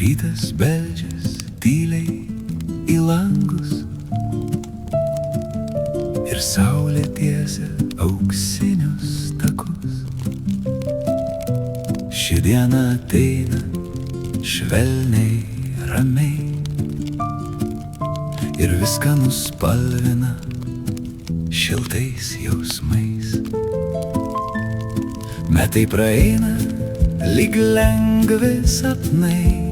Rytas beldžias tyliai į langus ir saulė tiesia auksinius takus. Ši diena ateina švelniai, ramiai ir viską nuspalvina šiltais jausmais. Metai praeina lyg lengvi sapnai,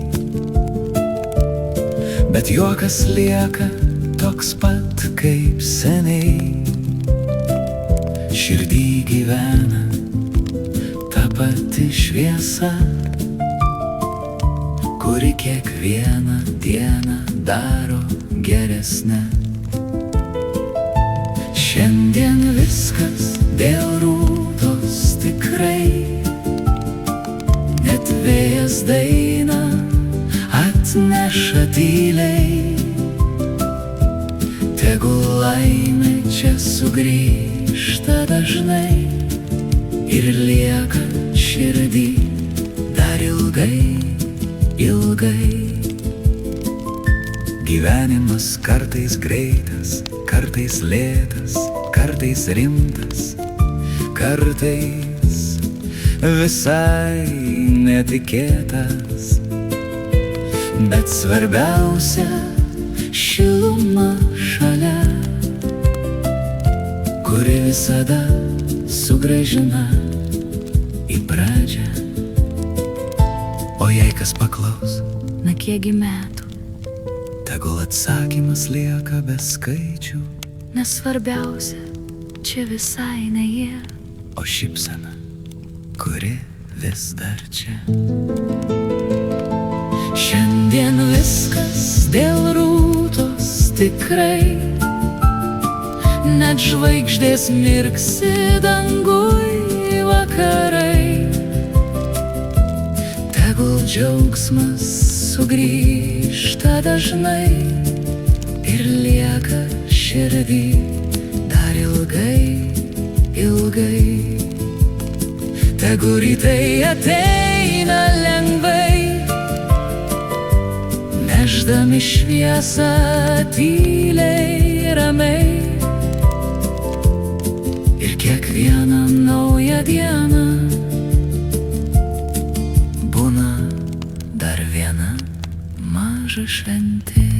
bet juokas lieka toks pat kaip seniai. Širdį gyvena ta pati šviesa, kuri kiekvieną dieną daro geresnę. Šiandien viskas dėl Rūtos tikrai, net vėjas dainą atneša tyliai. Tegul laimė čia sugrįžta dažnai ir lieka širdį dar ilgai, ilgai. Gyvenimas kartais greitas, kartais lėtas, kartais rimtas, kartais visai netikėtas. Bet svarbiausia šiluma šalia, kuri visada sugrąžina į pradžią. O jei kas paklaus, na kiekgi metų, tegul atsakymas lieka be skaičių, nes svarbiausia čia visai ne jie, o šypsena, kuri vis dar čia. Šiandien viskas dėl Rūtos tikrai, net žvaigždės mirksi danguj vakarai. Tegul džiaugsmas sugrįžta dažnai ir lieka širdį dar ilgai, ilgai. Tegul rytai ateina lengvai, nešdami šviesą tyliai, ramiai. Ir kiekvieną naują dieną būna dar viena maža šventė.